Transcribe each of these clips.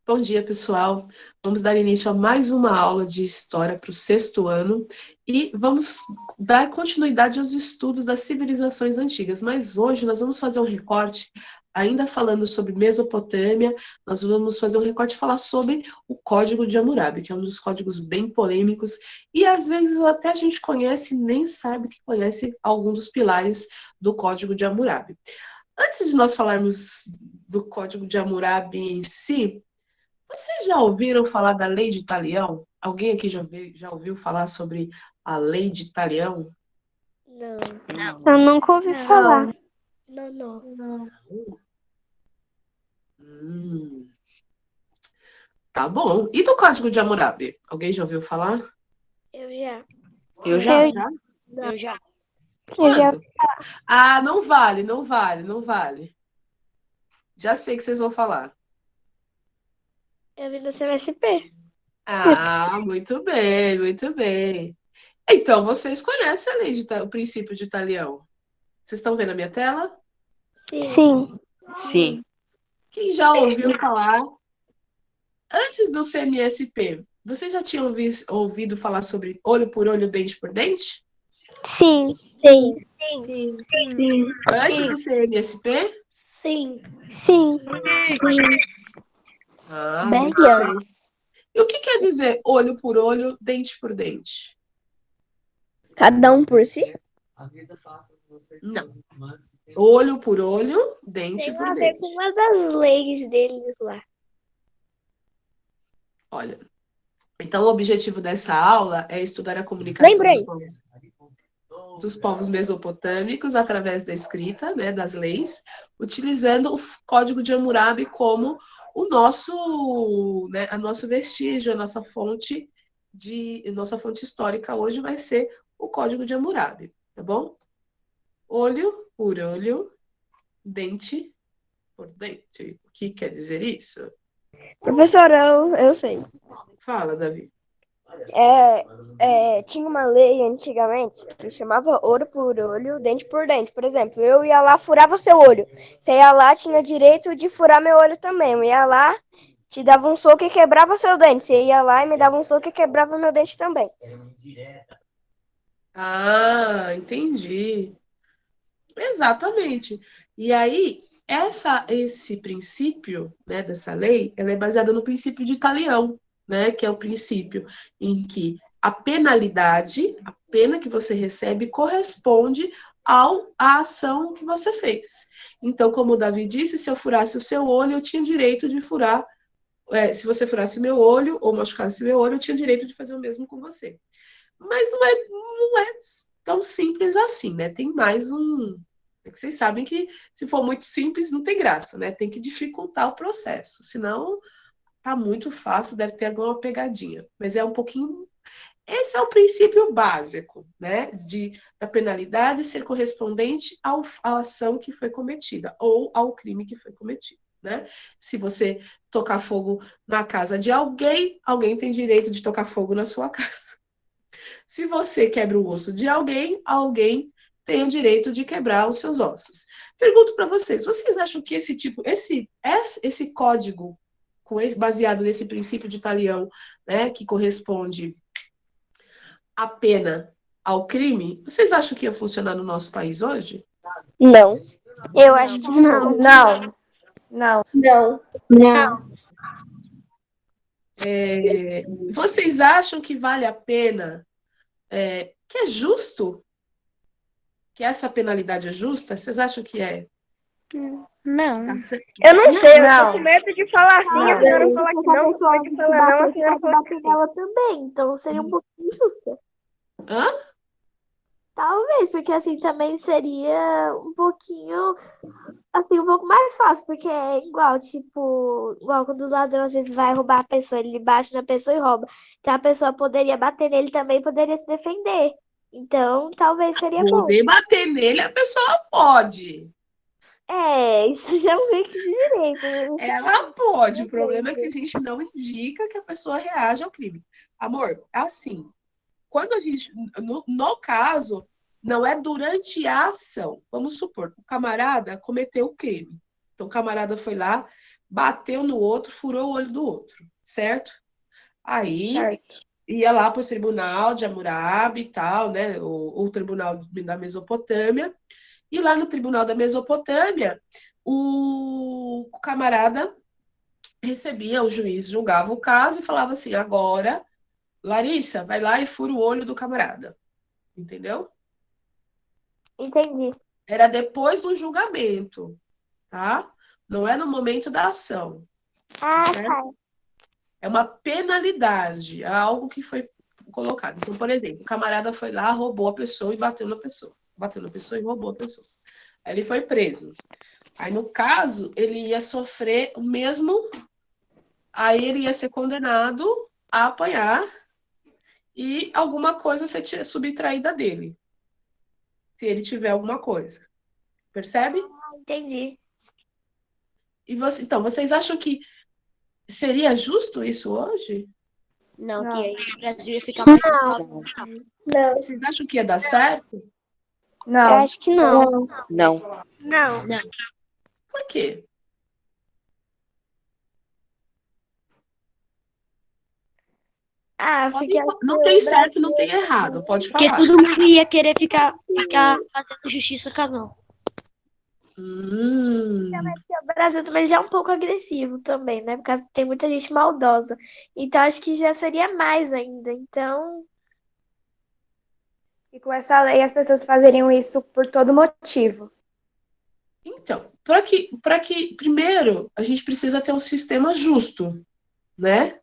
Bom dia, pessoal. Vamos dar início a mais uma aula de História para o sexto ano e vamos dar continuidade aos estudos das civilizações antigas. Mas hoje nós vamos fazer um recorte, ainda falando sobre Mesopotâmia, nós vamos fazer um recorte e falar sobre o Código de Hammurabi, que é um dos códigos bem polêmicos e às vezes até a gente conhece e nem sabe que conhece algum dos pilares do Código de Hammurabi. Antes de nós falarmos do Código de Hammurabi em si, vocês já ouviram falar da Lei de Talião? Alguém aqui já ouviu falar sobre a Lei de Talião? Não. Eu nunca ouvi falar. Não. Hum, tá bom. E do Código de Hammurabi? Alguém já ouviu falar? Eu já. Eu já. Já? Eu já. Eu já. Quando? Ah, não vale, não vale, não vale. Já sei que vocês vão falar. Eu vi no CMSP. Ah, muito bem, muito bem. Então, vocês conhecem a lei o princípio de Talião? Vocês estão vendo a minha tela? Sim. Sim. Quem já ouviu falar? Antes do CMSP, você já tinha ouvido falar sobre olho por olho, dente por dente? Sim. Sim. Antes do CMSP? Sim. Sim. Ah, Bem muito bem. antes. E o que quer dizer olho por olho, dente por dente? Cada um por si? Não. Olho por olho, dente Tem por a ver dente. com uma das leis deles lá. Olha, então o objetivo dessa aula é estudar a comunicação dos povos mesopotâmicos através da escrita, né, das leis, utilizando o Código de Hammurabi como o nosso, né, a nosso vestígio, a nossa fonte histórica hoje vai ser o Código de Hammurabi, tá bom? Olho por olho, dente por dente. O que quer dizer isso? Professora, eu sei. Fala, Davi. Tinha uma lei antigamente que chamava olho por olho, dente por dente. Por exemplo, eu ia lá, furava seu olho. Você ia lá, tinha direito de furar meu olho também. Eu ia lá, te dava um soco e quebrava seu dente. Você ia lá e me dava um soco e quebrava meu dente também. Ah, entendi. Exatamente. E aí, esse princípio, né, dessa lei, ela é baseada no princípio de Talião, né, que é o princípio em que a penalidade, a pena que você recebe, corresponde à ação que você fez. Então, como o Davi disse, se eu furasse o seu olho, eu tinha direito de furar. Se você furasse meu olho ou machucasse meu olho, eu tinha direito de fazer o mesmo com você. Mas não é tão simples assim, né? Tem mais um. Vocês sabem que se for muito simples, não tem graça, né? Tem que dificultar o processo. Senão, tá muito fácil, deve ter alguma pegadinha. Mas é um pouquinho. Esse é o princípio básico, né? Da penalidade ser correspondente à ação que foi cometida ou ao crime que foi cometido. Né? Se você tocar fogo na casa de alguém, alguém tem direito de tocar fogo na sua casa. Se você quebra o osso de alguém, alguém tem o direito de quebrar os seus ossos. Pergunto para vocês acham que esse código baseado nesse princípio de Talião, né, que corresponde à pena ao crime, vocês acham que ia funcionar no nosso país hoje? Não. Eu acho que não. Não. Vocês acham que vale a pena, que é justo? Que essa penalidade é justa? Vocês acham que é? Não. Eu não sei, eu Não. tô com medo de falar assim, a senhora falar que não, com medo de falar não, a senhora falar que ela também, então seria um pouquinho injusta. Hã? Talvez, porque assim também seria um pouquinho, assim, um pouco mais fácil, porque é igual, tipo, igual quando os ladrões às vezes vai roubar a pessoa, ele bate na pessoa e rouba. Então a pessoa poderia bater nele também, poderia se defender. Então, talvez seria bom. Poder bater nele, a pessoa pode. Isso já é um mix de direito, né? Ela pode. O problema é que a gente não indica que a pessoa reaja ao crime. Amor, assim, quando a gente, no caso, não é durante a ação. Vamos supor, o camarada cometeu o crime. Então, o camarada foi lá, bateu no outro, furou o olho do outro, certo? Aí Certo. ia lá para o tribunal de Hammurabi e tal, né? O tribunal da Mesopotâmia. E lá no tribunal da Mesopotâmia, o camarada recebia, o juiz julgava o caso e falava assim: agora, Larissa, vai lá e fura o olho do camarada. Entendeu? Entendi. Era depois do julgamento, tá? Não é no momento da ação, Ah, certo? tá. É uma penalidade, é algo que foi colocado. Então, por exemplo, o camarada foi lá, roubou a pessoa e bateu na pessoa. Bateu na pessoa e roubou a pessoa. Aí ele foi preso. Aí, no caso, ele ia sofrer o mesmo. Aí ele ia ser condenado a apanhar e alguma coisa ser subtraída dele. Se ele tiver alguma coisa. Percebe? Entendi. E você, então, vocês acham que seria justo isso hoje? Não, que Não. aí o Brasil ia ficar muito escravo. Não. Vocês acham que ia dar certo? Eu Não. acho que não. Não. Não. Por quê? Ah, porque Não tem certo, não tem errado. Pode Porque falar. todo mundo ia querer ficar fazendo justiça com a mão. o Brasil também já é um pouco agressivo também, né? Porque tem muita gente maldosa. Então acho que já seria mais ainda. Então, E com essa lei as pessoas fazeriam isso por todo motivo. Então, para que primeiro a gente precisa ter um sistema justo, né?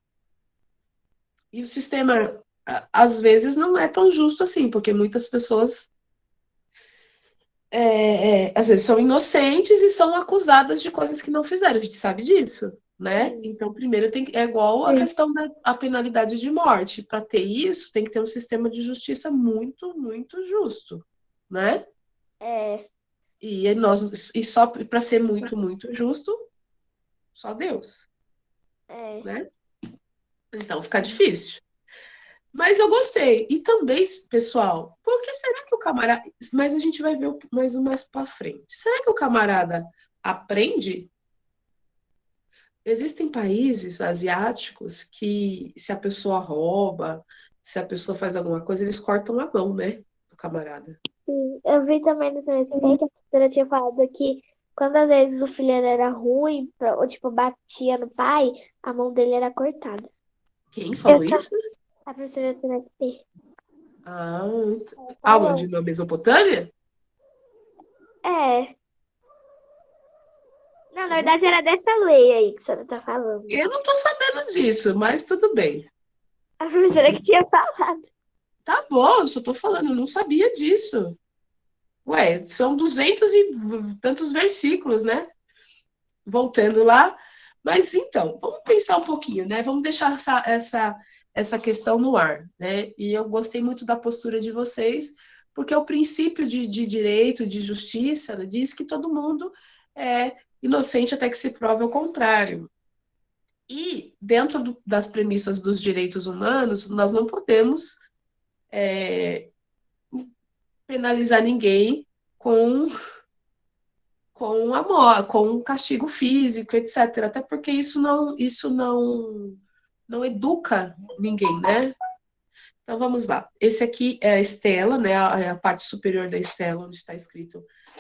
E o sistema às vezes não é tão justo assim, porque muitas pessoas às vezes são inocentes e são acusadas de coisas que não fizeram. A gente sabe disso, né? sim. Então, primeiro é igual a Sim. questão da penalidade de morte. Para ter isso, tem que ter um sistema de justiça muito, muito justo, né? É, E só para ser muito, muito justo, só Deus, é. né? Então fica difícil. Mas eu gostei. E também, pessoal, por que será que o camarada. Mas a gente vai ver mais para frente. Será que o camarada aprende? Existem países asiáticos que, se a pessoa rouba, se a pessoa faz alguma coisa, eles cortam a mão, né? Do camarada. Sim, eu vi também nesse respeito, a professora tinha falado que quando às vezes o filho era ruim, ou tipo, batia no pai, a mão dele era cortada. Quem falou isso? A professora tinha que Ah, falou. aonde? Na Mesopotâmia? É. Não, na verdade era dessa lei aí que a senhora tá falando. Eu não tô sabendo disso, mas tudo bem. A professora que tinha falado. Tá bom, eu só tô falando, eu não sabia disso. Ué, são 200 e tantos versículos, né? Voltando lá. Mas então, vamos pensar um pouquinho, né? Vamos deixar essa questão no ar, né? E eu gostei muito da postura de vocês, porque o princípio de direito, de justiça, né, diz que todo mundo é inocente até que se prove o contrário. E dentro das premissas dos direitos humanos, nós não podemos penalizar ninguém com com um castigo físico, etc. Até porque isso não educa ninguém, né? Então vamos lá. Esse aqui é a estela, né? A parte superior da estela, onde está escrito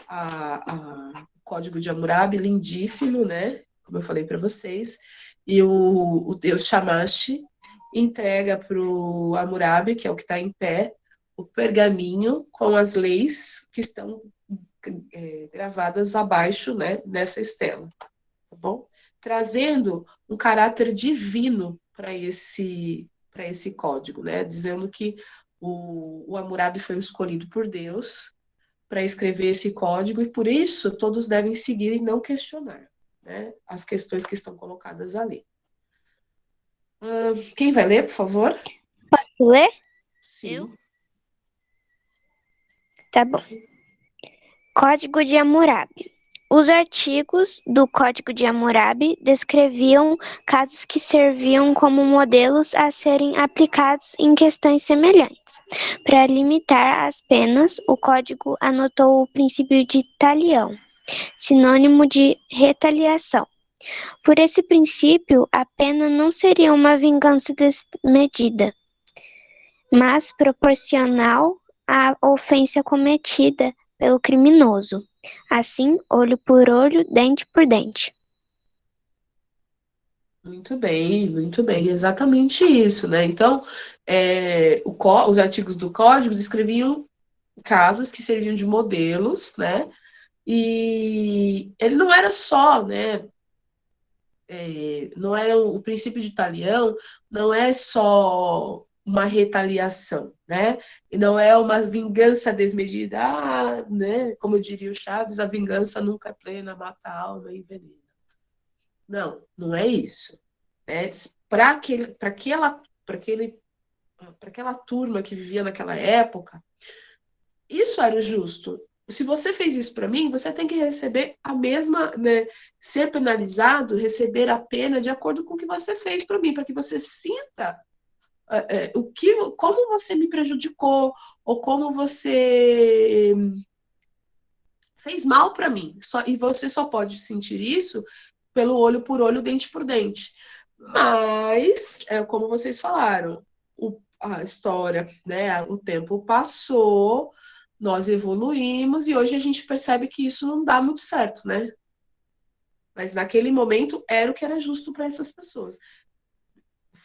o Código de Hammurabi, lindíssimo, né? Como eu falei para vocês. E o deus Shamash entrega para o Hammurabi, que é o que está em pé, o pergaminho com as leis que estão gravadas abaixo, né, nessa estela, tá bom? Trazendo um caráter divino para esse código, né? Dizendo que o Hammurabi foi escolhido por Deus para escrever esse código e por isso todos devem seguir e não questionar, né, as questões que estão colocadas ali. Quem vai ler, por favor? Ler? Sim. Eu? Tá bom. Código de Hammurabi. Os artigos do Código de Hammurabi descreviam casos que serviam como modelos a serem aplicados em questões semelhantes. Para limitar as penas, o Código anotou o princípio de talião, sinônimo de retaliação, Por esse princípio, a pena não seria uma vingança desmedida, mas proporcional à ofensa cometida pelo criminoso. Assim, olho por olho, dente por dente. Muito bem, exatamente isso, né? Então, os artigos do Código descreviam casos que serviam de modelos, né? E ele não era só, né? Não era o princípio de Talião, não é só uma retaliação, né? E não é uma vingança desmedida, né? Como diria o Chaves, a vingança nunca é plena, mata a alma e envenena. Não, não é isso. Para aquela turma que vivia naquela época, isso era o justo. Se você fez isso para mim, você tem que receber a mesma, né, ser penalizado, receber a pena de acordo com o que você fez para mim, para que você sinta como você me prejudicou ou como você fez mal para mim. E você só pode sentir isso pelo olho por olho, dente por dente. Mas, como vocês falaram, a história, né, o tempo passou, nós evoluímos e hoje a gente percebe que isso não dá muito certo, né? Mas naquele momento era o que era justo para essas pessoas.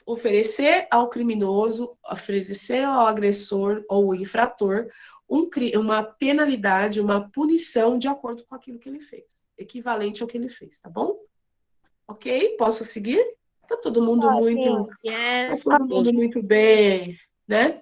Oferecer ao criminoso, oferecer ao agressor ou ao infrator uma penalidade, uma punição de acordo com aquilo que ele fez, equivalente ao que ele fez, tá bom? Ok? Posso seguir? Tá todo mundo muito, tá todo mundo muito bem, né?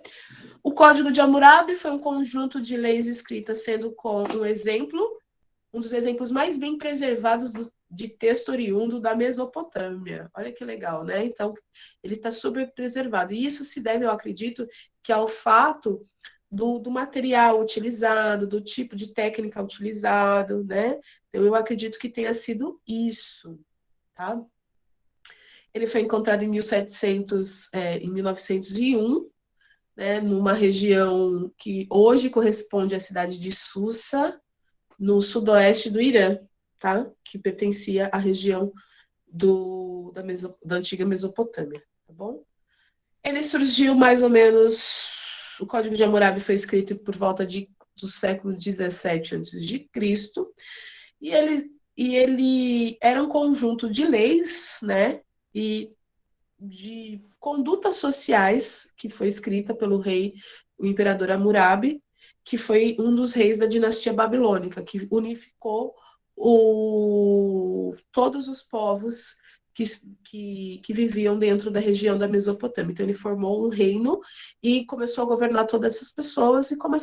O Código de Hammurabi foi um conjunto de leis escritas sendo com um dos exemplos mais bem preservados de texto oriundo da Mesopotâmia. Olha que legal, né? Então, ele está super preservado. E isso se deve, eu acredito, que ao fato do material utilizado, do tipo de técnica utilizado, né? Então, eu acredito que tenha sido isso, tá? Ele foi encontrado em 1901, né, numa região que hoje corresponde à cidade de Susa, no sudoeste do Irã, tá? Que pertencia à região da antiga Mesopotâmia, tá bom? Ele surgiu mais ou menos. O Código de Hammurabi foi escrito por volta do século 17 a.C., e ele era um conjunto de leis, né? E de condutas sociais que foi escrita pelo rei, o imperador Hammurabi, que foi um dos reis da dinastia babilônica, que unificou todos os povos que viviam dentro da região da Mesopotâmia. Então, ele formou um reino e começou a governar todas essas pessoas, e como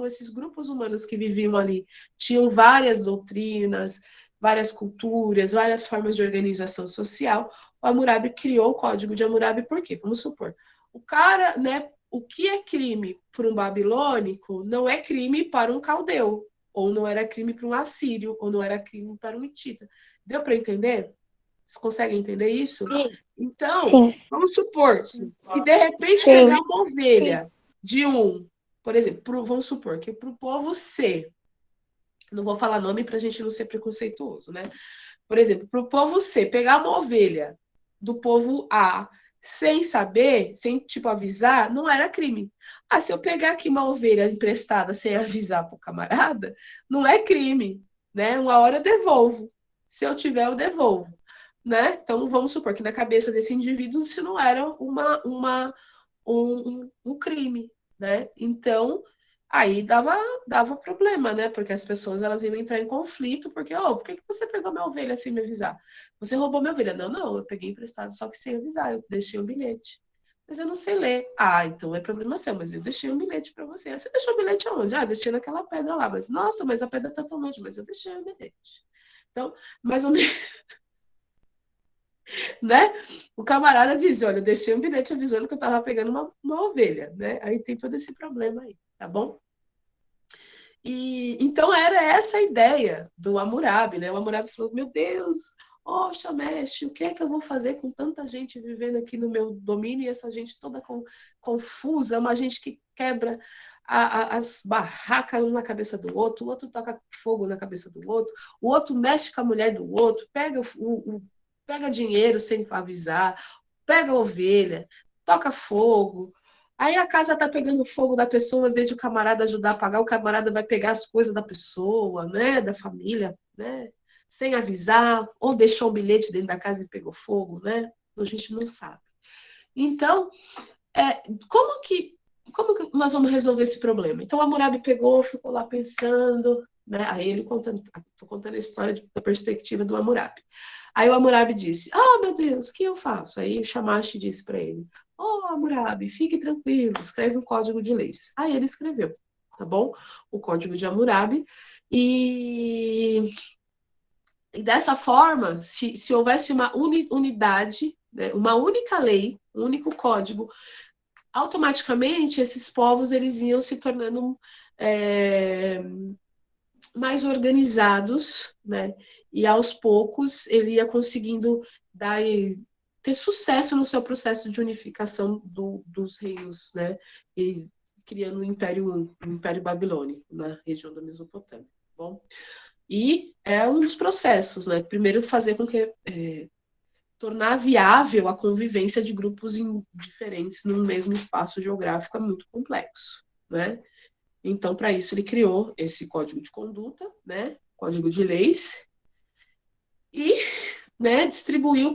esses grupos humanos que viviam ali tinham várias doutrinas, várias culturas, várias formas de organização social, o Hammurabi criou o Código de Hammurabi. Por quê? Vamos supor, o cara, né, o que é crime para um babilônico não é crime para um caldeu, ou não era crime para um assírio, ou não era crime para um hitita. Deu para entender? Vocês conseguem entender isso? Sim. Então, Sim. vamos supor que de repente Sim. pegar uma ovelha de por exemplo, vamos supor que para o povo C, não vou falar nome para a gente não ser preconceituoso, né? Por exemplo, para o povo C, pegar uma ovelha do povo A sem saber, sem, tipo, avisar, não era crime. Se eu pegar aqui uma ovelha emprestada sem avisar para o camarada, não é crime, né? Uma hora eu devolvo. Se eu tiver, eu devolvo, né? Então, vamos supor que na cabeça desse indivíduo isso não era um crime, né? Então, aí dava problema, né? Porque as pessoas elas iam entrar em conflito, porque, por que você pegou minha ovelha sem me avisar? Você roubou minha ovelha? Não, eu peguei emprestado, só que sem avisar, eu deixei um bilhete. Mas eu não sei ler. Então é problema seu, mas eu deixei um bilhete para você. Você deixou o bilhete aonde? Deixei naquela pedra lá. Mas, nossa, mas a pedra tá tão longe, mas eu deixei o bilhete. Então, mais ou menos, né? O camarada diz, olha, eu deixei um bilhete avisando que eu estava pegando uma ovelha, né? Aí tem todo esse problema aí, tá bom? E então era essa a ideia do Hammurabi, né? O Hammurabi falou, meu Deus, Mestre, o que é que eu vou fazer com tanta gente vivendo aqui no meu domínio e essa gente toda confusa, uma gente que quebra as barracas um na cabeça do outro, o outro toca fogo na cabeça do outro, o outro mexe com a mulher do outro, pega dinheiro sem avisar, pega ovelha, toca fogo. Aí a casa tá pegando fogo da pessoa, em vez de o camarada ajudar a apagar, o camarada vai pegar as coisas da pessoa, né, da família, né, sem avisar, ou deixou um bilhete dentro da casa e pegou fogo, né? A gente não sabe. Então, como que nós vamos resolver esse problema? Então, Hammurabi pegou, ficou lá pensando, né? Aí ele estou contando a história da perspectiva do Hammurabi. Aí o Hammurabi disse, meu Deus, o que eu faço? Aí o Shamash disse para ele, Hammurabi, fique tranquilo, escreve um código de leis. Aí ele escreveu, tá bom? O código de Hammurabi. E dessa forma, se houvesse uma unidade, né, uma única lei, um único código, automaticamente esses povos eles iam se tornando mais organizados, né? E aos poucos ele ia conseguindo ter sucesso no seu processo de unificação dos reinos, né? E criando um império babilônico na região da Mesopotâmia. Tá bom? E é um dos processos, né? Primeiro fazer com que tornar viável a convivência de grupos diferentes num mesmo espaço geográfico é muito complexo, né? Então, para isso, ele criou esse código de conduta, né? Código de leis, e, né, distribuiu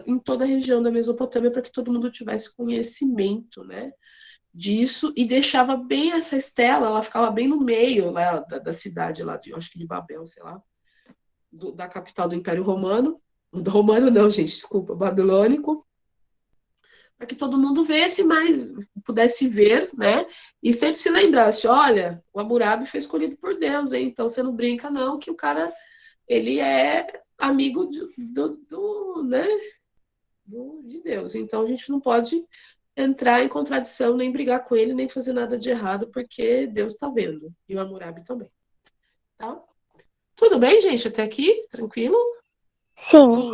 em toda a região da Mesopotâmia para que todo mundo tivesse conhecimento, né, disso, e deixava bem essa estela, ela ficava bem no meio lá da cidade, lá acho que de Babel, sei lá, da capital do Império Romano. Romano não, gente, desculpa, babilônico, para que todo mundo pudesse ver, né? E sempre se lembrasse, olha, o Hammurabi foi escolhido por Deus, hein? Então você não brinca não, que o cara, ele é amigo né? De Deus. Então a gente não pode entrar em contradição, nem brigar com ele, nem fazer nada de errado, porque Deus está vendo. E o Hammurabi também. Tá? Tudo bem, gente? Até aqui? Tranquilo? Sim.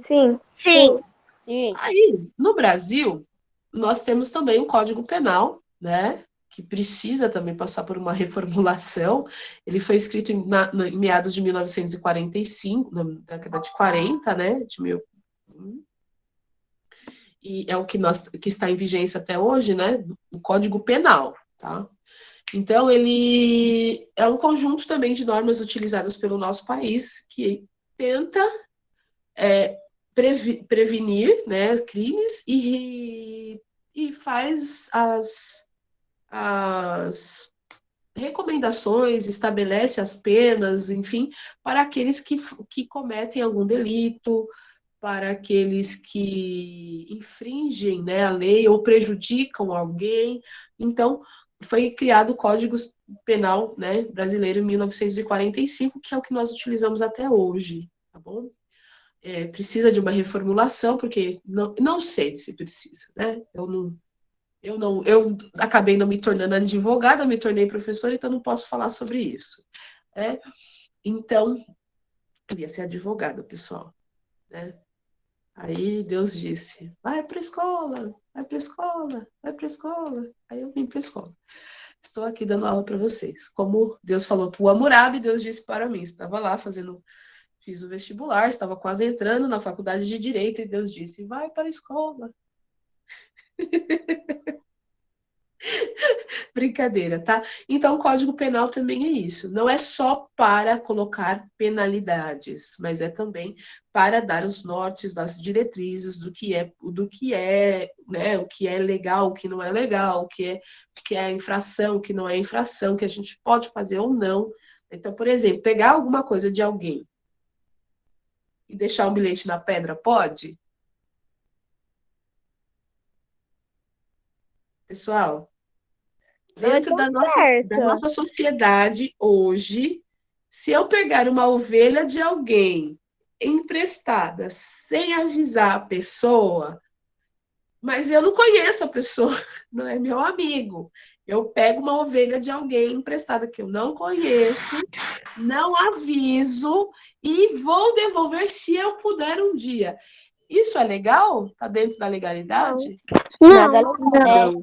Sim. Sim. Aí, no Brasil, nós temos também um Código Penal, né? Que precisa também passar por uma reformulação. Ele foi escrito em meados de 1945, na década de 40, né? E é o que está em vigência até hoje, né? O Código Penal, tá? Então, ele é um conjunto também de normas utilizadas pelo nosso país que tenta prevenir, né, crimes e faz as recomendações, estabelece as penas, enfim, para aqueles que cometem algum delito, para aqueles que infringem, né, a lei ou prejudicam alguém. Então, foi criado o Código Penal, né, brasileiro em 1945, que é o que nós utilizamos até hoje, tá bom? Precisa de uma reformulação, porque não sei se precisa, né? Eu acabei não me tornando advogada, me tornei professora, então não posso falar sobre isso, né? Então, eu ia ser advogada, pessoal, né? Aí Deus disse, vai para a escola, vai para a escola, vai para a escola. Aí eu vim para a escola. Estou aqui dando aula para vocês. Como Deus falou para o Hammurabi, Deus disse para mim. Estava lá fiz o vestibular, estava quase entrando na faculdade de Direito e Deus disse, vai para a escola. Brincadeira, tá? Então, o Código Penal também é isso. Não é só para colocar penalidades, mas é também para dar os nortes, das diretrizes do que é, né, o que é legal, o que não é legal, o que é infração, o que não é infração, que a gente pode fazer ou não. Então, por exemplo, pegar alguma coisa de alguém e deixar um bilhete na pedra, pode? Pessoal, dentro da nossa sociedade hoje, se eu pegar uma ovelha de alguém emprestada sem avisar a pessoa, mas eu não conheço a pessoa, não é meu amigo. Eu pego uma ovelha de alguém emprestada que eu não conheço, não aviso e vou devolver se eu puder um dia. Isso é legal? Está dentro da legalidade? Não. Não.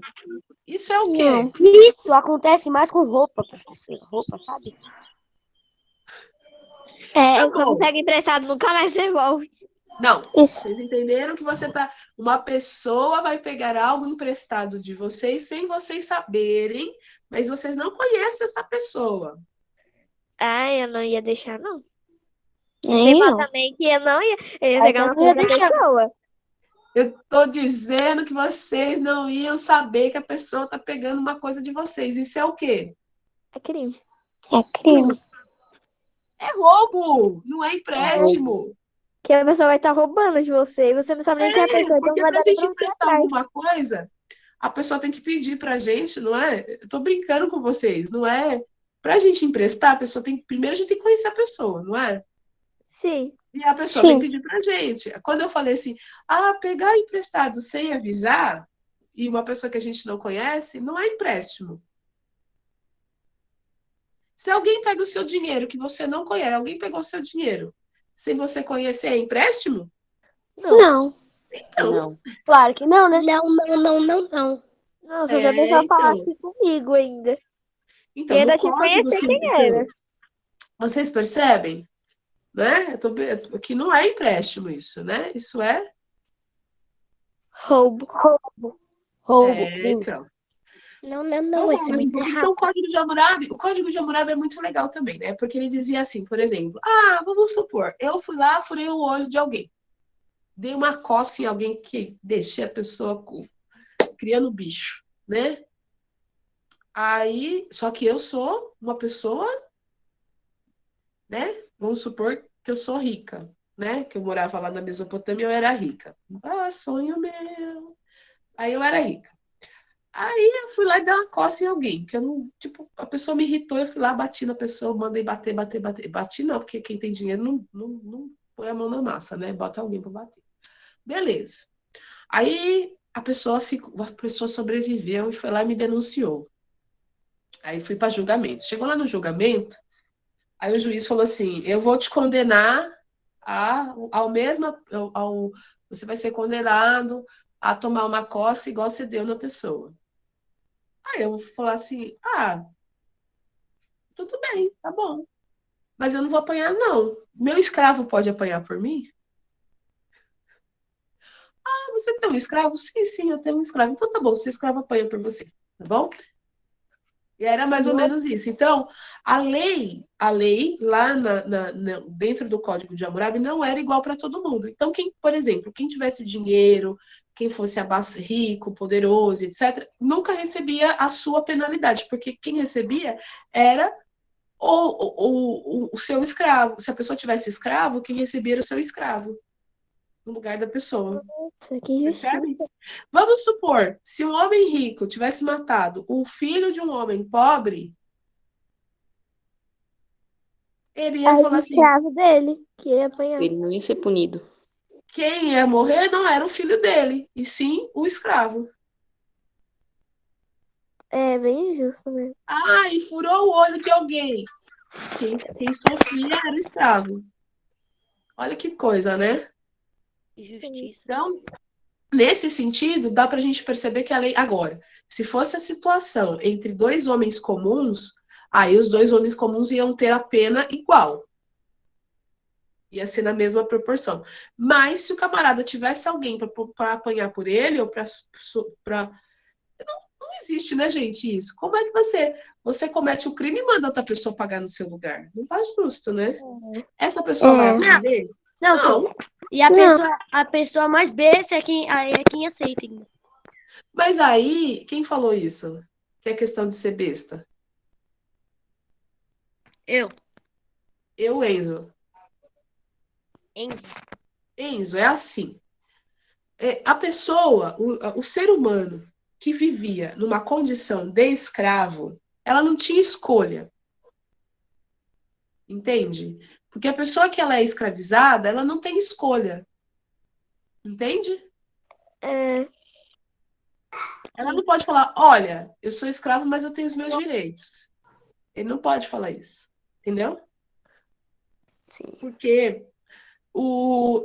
Isso é o quê? Não. Isso acontece mais com roupa, professor. Roupa, sabe? Tá Quando bom. pega emprestado, nunca mais devolve. Não, Isso. vocês entenderam que uma pessoa vai pegar algo emprestado de vocês sem vocês saberem, mas vocês não conhecem essa pessoa. Eu não ia deixar, não. E Nem sem falar eu. também que eu não ia, eu ia Aí pegar uma eu não ia coisa da deixar. pessoa. Eu tô dizendo que vocês não iam saber que a pessoa tá pegando uma coisa de vocês. Isso é o quê? É crime. É crime. É roubo, não é empréstimo. Que a pessoa vai estar roubando de você e você não sabe nem quem é a pessoa, então Porque vai pra dar gente pra você emprestar atrás. alguma coisa, a pessoa tem que pedir pra gente, não é? Eu tô brincando com vocês, não é? Pra gente emprestar, a pessoa tem. Primeiro a gente tem que conhecer a pessoa, não é? Sim. E a pessoa vem Sim. pedir pra gente. Quando eu falei assim, pegar emprestado sem avisar, e uma pessoa que a gente não conhece, não é empréstimo. Se alguém pega o seu dinheiro que você não conhece, alguém pegou o seu dinheiro sem você conhecer, é empréstimo? Não. Então, Não. Claro que não, né? Não. Não, se você deixar falar então. aqui comigo ainda. E Então, ainda no te Código conhecer Civil, quem era. vocês percebem? Né? Que não é empréstimo isso, né? Isso é. Roubo. Roubo, crime. Então. Não, Então, isso é vamos muito então, errado. o Código de Hammurabi é muito legal também, né? Porque ele dizia assim, por exemplo, vamos supor, eu fui lá, furei o olho de alguém, dei uma coça em alguém que deixei a pessoa criando bicho, né? Aí, só que eu sou uma pessoa, né? Vamos supor que eu sou rica, né? Que eu morava lá na Mesopotâmia, eu era rica. Sonho meu. Aí eu era rica. Aí eu fui lá e dei uma coça em alguém, que eu não, tipo, a pessoa me irritou, eu fui lá, bati na pessoa, mandei bater. Bati não, porque quem tem dinheiro não põe a mão na massa, né? Bota alguém para bater. Beleza. Aí a pessoa sobreviveu e foi lá e me denunciou. Aí fui para julgamento. Chegou lá no julgamento, aí o juiz falou assim: eu vou te condenar ao mesmo. Você vai ser condenado a tomar uma coça igual você deu na pessoa. Aí eu vou falar assim: tudo bem, tá bom. Mas eu não vou apanhar, não. Meu escravo pode apanhar por mim? Você tem um escravo? Sim, eu tenho um escravo. Então tá bom, seu escravo apanha por você, tá bom? E era mais ou menos isso. Então, a lei lá dentro do Código de Hammurabi não era igual para todo mundo. Então, por exemplo, quem tivesse dinheiro, quem fosse rico, poderoso, etc., nunca recebia a sua penalidade, porque quem recebia era o seu escravo. Se a pessoa tivesse escravo, quem recebia era o seu escravo, no lugar da pessoa. Nossa, que injustiça. Percebe? Vamos supor, se um homem rico tivesse matado o filho de um homem pobre, ele ia Aí o falar assim: escravo dele, que ia apanhar. Ele não ia ser punido. quem ia morrer não era o filho dele, e sim o escravo. É bem injusto mesmo. E furou o olho de alguém. Quem sofria era o escravo. Olha que coisa, né? Justiça. Então, nesse sentido, dá para a gente perceber que a lei. Agora, se fosse a situação entre dois homens comuns, aí os dois homens comuns iam ter a pena igual. Ia ser na mesma proporção. Mas se o camarada tivesse alguém para apanhar por ele, ou para. Não existe, né, gente, isso? Como é que você comete o crime e manda outra pessoa pagar no seu lugar? Não tá justo, né? Essa pessoa vai aprender? Não, Não. pô. E a pessoa mais besta é quem aceita. Mas aí, quem falou isso? Que é questão de ser besta? Eu. Enzo. Enzo. Enzo, é assim. A pessoa, o ser humano que vivia numa condição de escravo, ela não tinha escolha. Entende? Porque a pessoa que ela é escravizada, ela não tem escolha. Entende? É, Ela não pode falar: olha, eu sou escravo, mas eu tenho os meus direitos. Ele não pode falar isso. Entendeu? Sim. Porque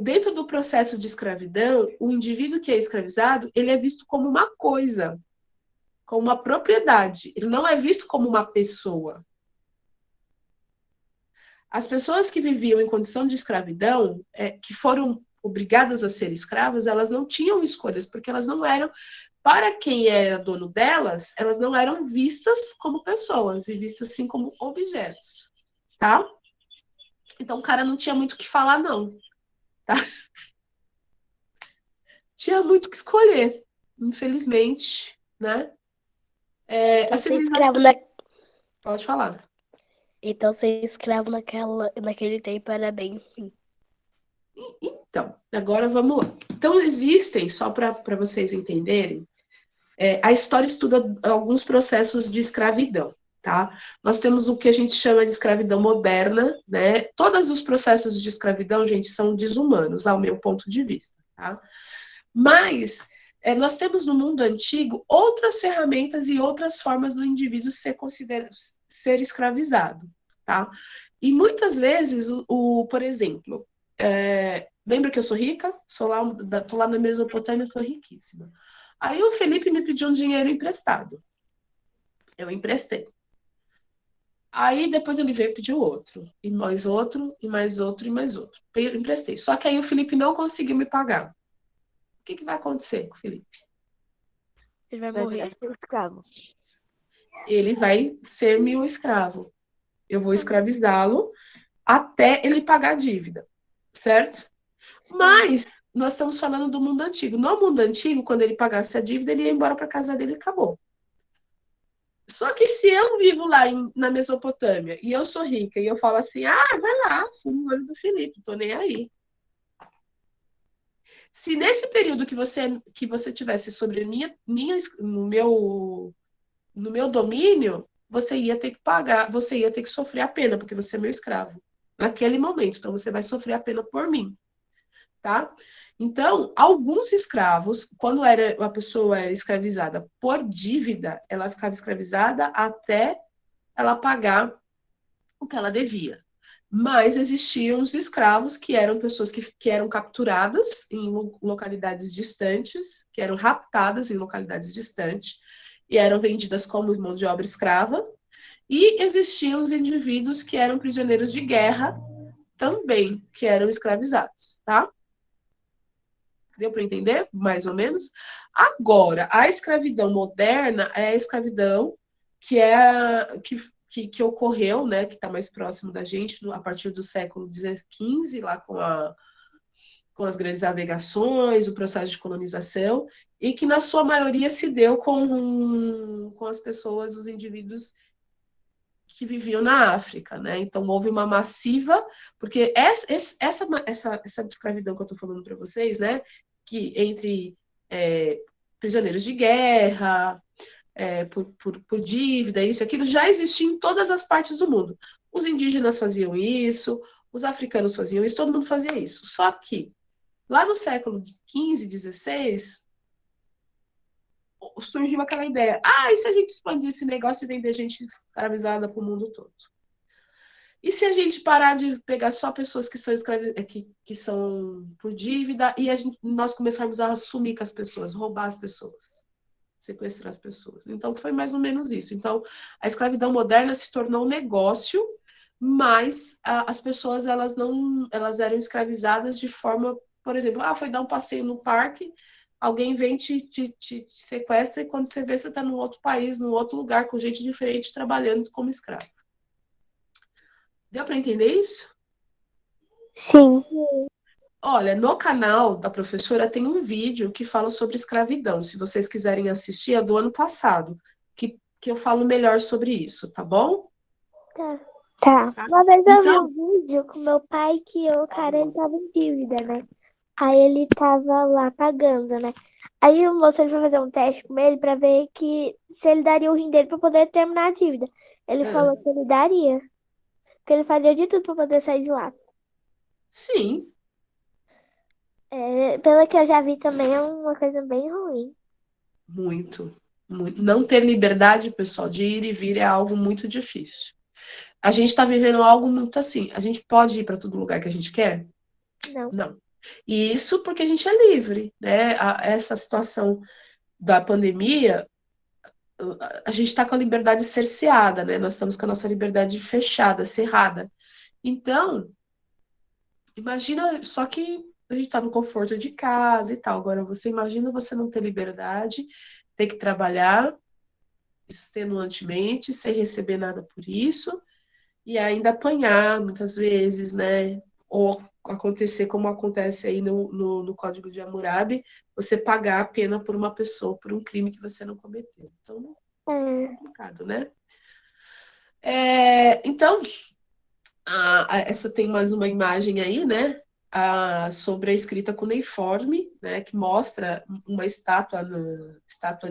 dentro do processo de escravidão, o indivíduo que é escravizado, ele é visto como uma coisa. como uma propriedade. Ele não é visto como uma pessoa. As pessoas que viviam em condição de escravidão, que foram obrigadas a ser escravas, elas não tinham escolhas, porque elas não eram, para quem era dono delas, elas não eram vistas como pessoas, e vistas sim como objetos, tá? Então o cara não tinha muito o que falar, não, tá? Tinha muito o que escolher, infelizmente, né? Então A ser escravo civilização... Pode falar. Então ser escravo naquele tempo era bem ruim. Então, agora vamos lá. Então, existem, só para vocês entenderem, a história estuda alguns processos de escravidão, tá? Nós temos o que a gente chama de escravidão moderna, né? Todos os processos de escravidão, gente, são desumanos, ao meu ponto de vista, tá? Mas nós temos no mundo antigo outras ferramentas e outras formas do indivíduo ser escravizado, tá? E muitas vezes, por exemplo, lembra que eu sou rica? Tô lá na Mesopotâmia, sou riquíssima. Aí o Felipe me pediu um dinheiro emprestado. Eu emprestei. Aí depois ele veio pedir outro, e mais outro, e mais outro, e mais outro. Eu emprestei. Só que aí o Felipe não conseguiu me pagar. O que vai acontecer com o Felipe? Ele vai Vai morrer. virar seu escravo. Ele vai ser meu escravo. Eu vou escravizá-lo até ele pagar a dívida, certo? Mas nós estamos falando do mundo antigo. No mundo antigo, quando ele pagasse a dívida, ele ia embora para casa dele e acabou. Só que se eu vivo lá na Mesopotâmia e eu sou rica e eu falo assim, vai lá, fumo o olho do Felipe, tô nem aí. Se nesse período que você tivesse sobre no meu domínio, você ia ter que pagar, você ia ter que sofrer a pena, porque você é meu escravo. Naquele momento, então você vai sofrer a pena por mim, tá? Então, alguns escravos, quando a pessoa era escravizada por dívida, ela ficava escravizada até ela pagar o que ela devia. Mas existiam os escravos que eram pessoas que eram capturadas em localidades distantes, que eram raptadas em localidades distantes e eram vendidas como mão de obra escrava. E existiam os indivíduos que eram prisioneiros de guerra também, que eram escravizados, tá? Deu para entender, mais ou menos? Agora, a escravidão moderna é a escravidão que ocorreu, né, que está mais próximo da gente, a partir do século XV, lá com as grandes navegações, o processo de colonização, e que na sua maioria se deu com as pessoas, os indivíduos que viviam na África, né? Então houve uma massiva, porque essa escravidão que eu estou falando para vocês, né? Que entre prisioneiros de guerra, por dívida, isso, aquilo, já existia em todas as partes do mundo. Os indígenas faziam isso, os africanos faziam isso, todo mundo fazia isso. Só que lá no século XV, XVI, surgiu aquela ideia, e se a gente expandir esse negócio e vender gente escravizada para o mundo todo? E se a gente parar de pegar só pessoas que são que são por dívida e nós começarmos a assumir com as pessoas, roubar as pessoas, sequestrar as pessoas? Então foi mais ou menos isso. Então a escravidão moderna se tornou um negócio, mas as pessoas elas eram escravizadas de forma, por exemplo, foi dar um passeio no parque, alguém vem te sequestra e quando você vê, você está num outro país, num outro lugar, com gente diferente, trabalhando como escravo. Deu para entender isso? Sim. Olha, no canal da professora tem um vídeo que fala sobre escravidão. Se vocês quiserem assistir, é do ano passado, que eu falo melhor sobre isso, tá bom? Tá. Uma vez eu vi Então, um vídeo com meu pai que o cara ele tava em dívida, né? Aí ele tava lá pagando, né? Aí o moço ele foi fazer um teste com ele pra ver se ele daria o rim dele pra poder terminar a dívida. Ele falou que ele daria. Que ele faria de tudo pra poder sair de lá. sim, Pelo que eu já vi também é uma coisa bem ruim. muito, muito. Não ter liberdade, pessoal, de ir e vir é algo muito difícil. A gente está vivendo algo muito assim. A gente pode ir para todo lugar que a gente quer? Não. Não. E isso porque a gente é livre, né? Essa situação da pandemia a gente está com a liberdade cerceada, né? Nós estamos com a nossa liberdade fechada, cerrada. Então, imagina, só que a gente está no conforto de casa e tal. Agora, você imagina você não ter liberdade, ter que trabalhar extenuantemente, sem receber nada por isso, e ainda apanhar muitas vezes, né? Ou acontecer como acontece aí no Código de Hammurabi, você pagar a pena por uma pessoa, por um crime que você não cometeu. Então, é complicado, né? Então, essa tem mais uma imagem aí, né? Sobre a escrita cuneiforme, né? Que mostra uma estátua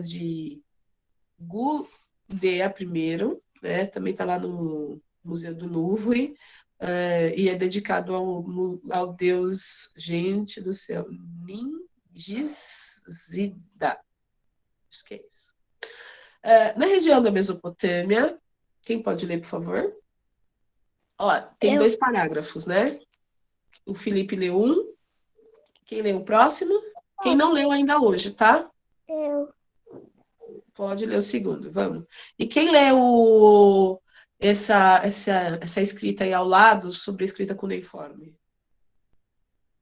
de Gudea I, né? Também está lá no Museu do Louvre, e é dedicado ao deus, gente do céu, Ningizida. Acho que é isso. Na região da Mesopotâmia, quem pode ler, por favor? Ó, tem 2 parágrafos, né? O Felipe leu um. Quem leu o próximo? Quem não leu ainda hoje, tá? Eu. Pode ler o segundo, vamos. E quem leu essa escrita aí ao lado sobre a escrita cuneiforme?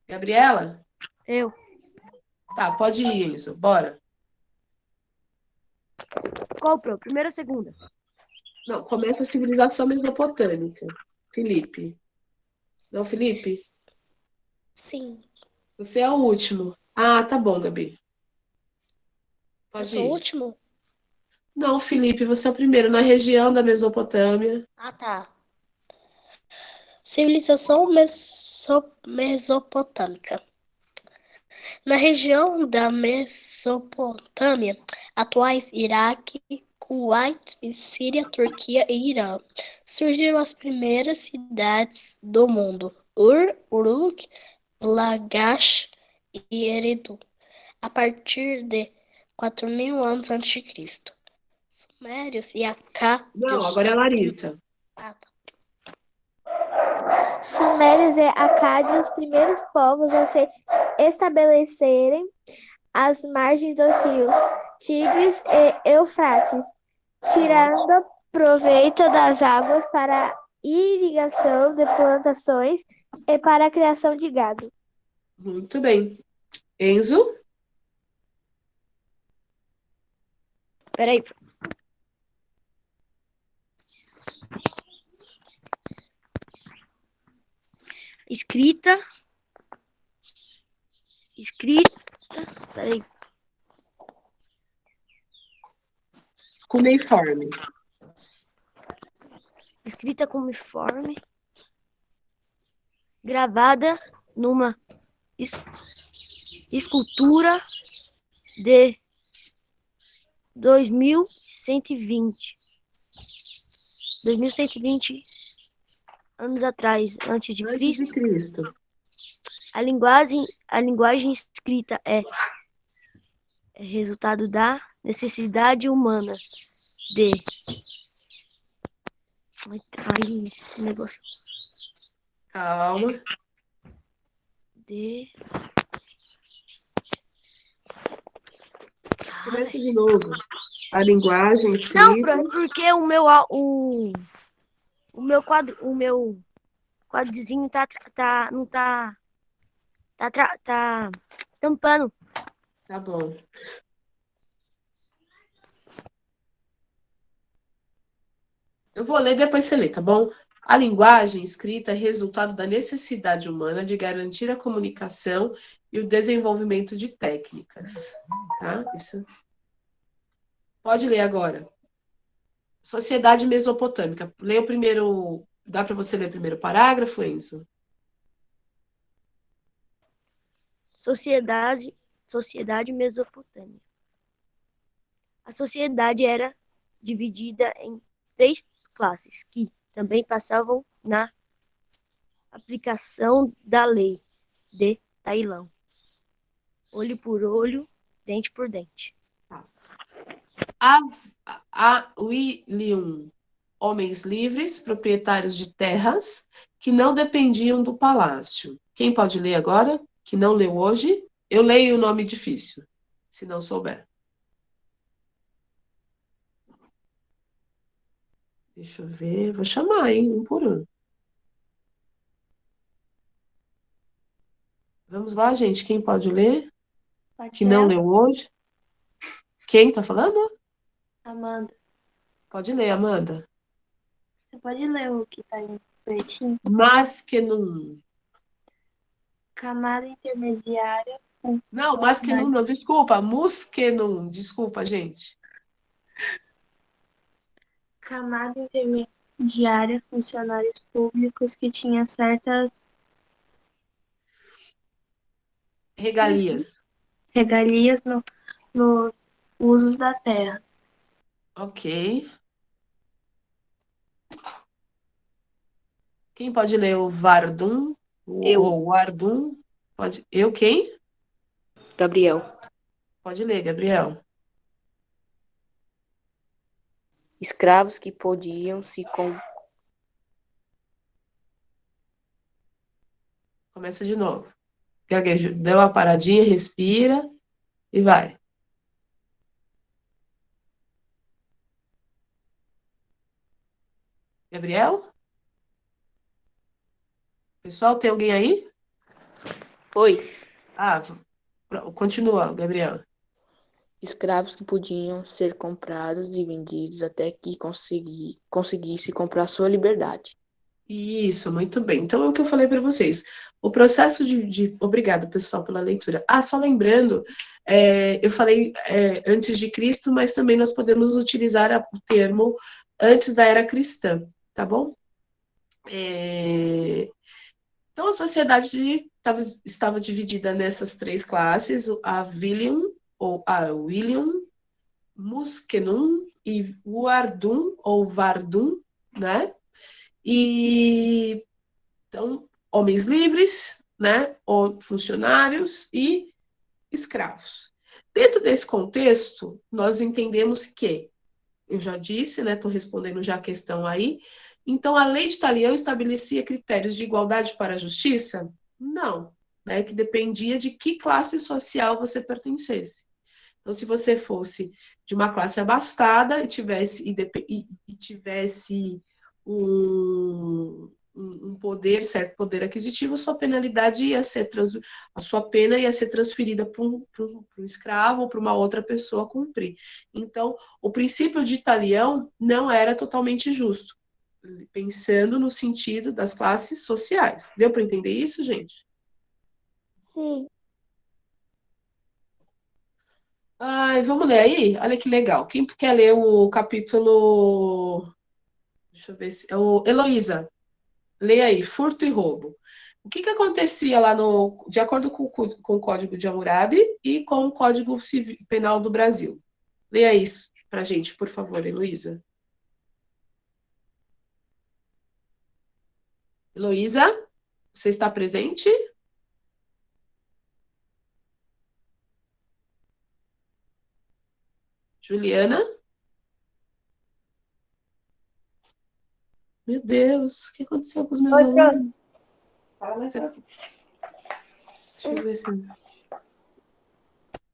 Gabriela? Eu. Tá, pode ir, Enzo. Bora. Qual pro? Primeira ou segunda? Não, começa a civilização mesopotâmica. Felipe. Não, Felipe? Sim. Você é o último. Ah, tá bom, Gabi. Eu Pode sou o ir. último? Não, Felipe, você é o primeiro. Na região da Mesopotâmia. Ah, tá. Civilização mesopotâmica. Na região da Mesopotâmia, atuais Iraque, Kuwait, Síria, Turquia e Irã, surgiram as primeiras cidades do mundo: Ur, Uruk, Lagash e Eridu, a partir de 4.000 anos a.C. Sumérios e Não, Acádios. agora é a Larissa. Ah, tá. Sumérios e Acádios, os primeiros povos a se estabelecerem às margens dos rios Tigres e Eufrates, tirando proveito das águas para a irrigação de plantações e para a criação de gado. Muito bem. Enzo? Peraí. Escrita. Peraí. Cuneiforme. Escrita cuneiforme. Gravada numa escultura de 2120 anos atrás, antes de Antes de Cristo. Cristo. A linguagem escrita é resultado da necessidade humana de... Aí, negócio... Calma. De... Começa de novo. A linguagem Não, escrita. porque o meu quadrozinho não tá tampando. Tá bom. Eu vou ler, depois você lê, tá bom? A linguagem escrita é resultado da necessidade humana de garantir a comunicação e o desenvolvimento de técnicas. Tá? Isso. Pode ler agora. Sociedade mesopotâmica. Lê o primeiro. Dá para você ler o primeiro parágrafo, Enzo? Sociedade mesopotâmica. A sociedade era dividida em 3 classes, que também passavam na aplicação da lei de Tailão. Olho por olho, dente por dente. William, homens livres, proprietários de terras, que não dependiam do palácio. Quem pode ler agora? Que não leu hoje? Eu leio o nome difícil, se não souber. Deixa eu ver. Vou chamar, hein? Um por um. Vamos lá, gente. Quem pode ler? Pode Que não ser leu hoje? Quem tá falando? Amanda. Pode ler, Amanda. Você pode ler o que tá em pretinho? Maskenum. Camada intermediária Não, Maskenum funcionário. não. Desculpa. Muskenum. Desculpa, gente. Camada intermediária, funcionários públicos que tinha certas Regalias. regalias nos usos da terra. Ok. Quem pode ler o Vardum? Eu, Ou o Ardum? Pode. Eu quem? Gabriel. Pode ler, Gabriel. Escravos que podiam se Começa de novo. Gaguejo. Deu uma paradinha, respira e vai. Gabriel? Pessoal, tem alguém aí? Oi. Ah, continua, Gabriel. Escravos que podiam ser comprados e vendidos até que conseguisse comprar sua liberdade. Isso, muito bem. Então é o que eu falei para vocês. O processo Obrigado, pessoal, pela leitura. Ah, só lembrando, eu falei antes de Cristo, mas também nós podemos utilizar o termo antes da era cristã, tá bom? Então a sociedade estava dividida nessas três classes: a William, ou a William, Muskenum e Wardum, ou Vardum, né? E então, homens livres, né, ou funcionários e escravos. Dentro desse contexto, nós entendemos que, eu já disse, né, estou respondendo já a questão aí, então a lei de Talião estabelecia critérios de igualdade para a justiça? Não, né, que dependia de que classe social você pertencesse. Então, se você fosse de uma classe abastada e tivesse um poder, certo poder aquisitivo, sua penalidade ia ser a sua pena ia ser transferida para um escravo ou para uma outra pessoa cumprir. Então, o princípio de Talião não era totalmente justo, pensando no sentido das classes sociais. Deu para entender isso, gente? Sim. Ai, vamos ler aí? Olha que legal. Quem quer ler o capítulo. Deixa eu ver se. Heloísa, leia aí, furto e roubo. O que acontecia lá no. De acordo com o Código de Hammurabi e com o Código Civil, Penal do Brasil? Leia isso pra gente, por favor, Heloísa. Heloísa, você está presente? Juliana? Meu Deus, o que aconteceu com os meus Oi, alunos? Deixa eu ver se.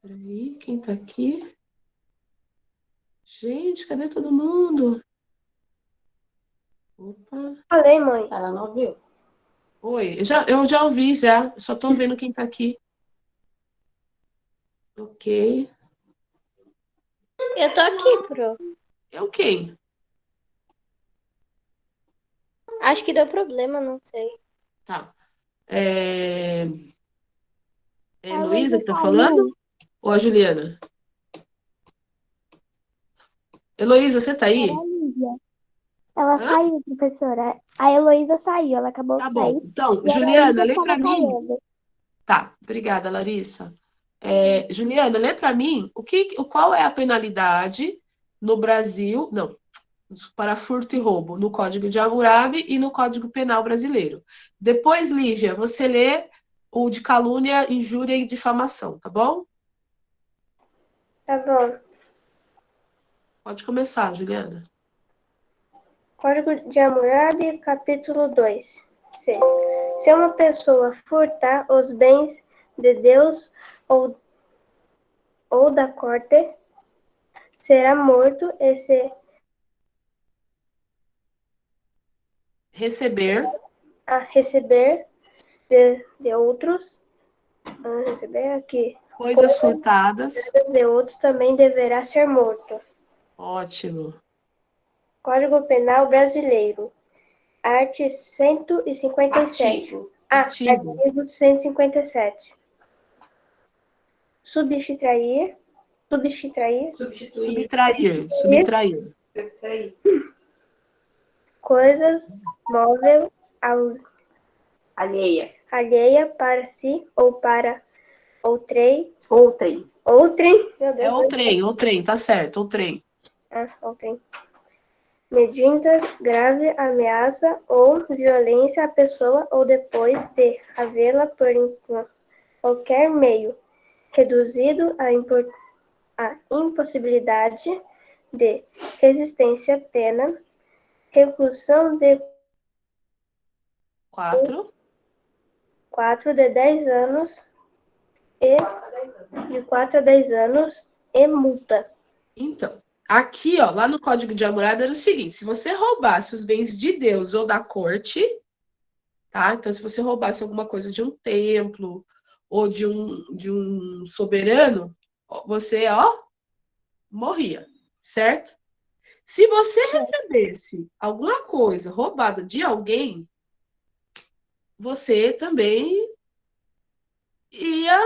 Peraí, quem tá aqui? Gente, cadê todo mundo? Opa. falei, mãe. Ela não viu. Oi, eu já ouvi, já. Só tô vendo quem tá aqui. Ok. Eu tô aqui, pro. É o quem? Acho que deu problema, não sei. Tá. É a A Heloísa Luísa que tá falando? saiu. Ou a Juliana? Heloísa, você tá Era a aí? Lívia. Ela Hã? saiu, professora. A Heloísa saiu, ela acabou Tá de sair. bom. Então, E a Juliana, Lívia lê estava pra mim. falando. Tá, obrigada, Larissa. Juliana, lê pra mim qual é a penalidade no Brasil, não, para furto e roubo, no Código de Hammurabi e no Código Penal brasileiro. Depois, Lívia, você lê o de calúnia, injúria e difamação, tá bom? Tá bom. Pode começar, Juliana. Código de Hammurabi, capítulo 2. 6. Se uma pessoa furtar os bens de Deus ou da corte, será morto e se Receber a receber de outros, receber aqui, coisas furtadas. de outros também deverá ser morto. Ótimo. Código Penal Brasileiro, art. 157. Artigo. Artigo 157. Subtrair. Subtrair. Coisas móvel Alheia. alheia para si ou para outrem. Outrem. Meu Deus. Outrem, tá certo, outrem. Outrem. Medindo grave ameaça ou violência à pessoa ou depois de havê-la por qualquer meio, reduzido à impossibilidade de resistência, pena, reclusão de 4. 4 de 10 anos e de 4 a 10 anos e multa. Então, aqui, ó, lá no Código de Hammurabi era o seguinte: se você roubasse os bens de Deus ou da corte, tá? Então, se você roubasse alguma coisa de um templo ou de um soberano, você, ó, morria, certo? Se você recebesse alguma coisa roubada de alguém, você também ia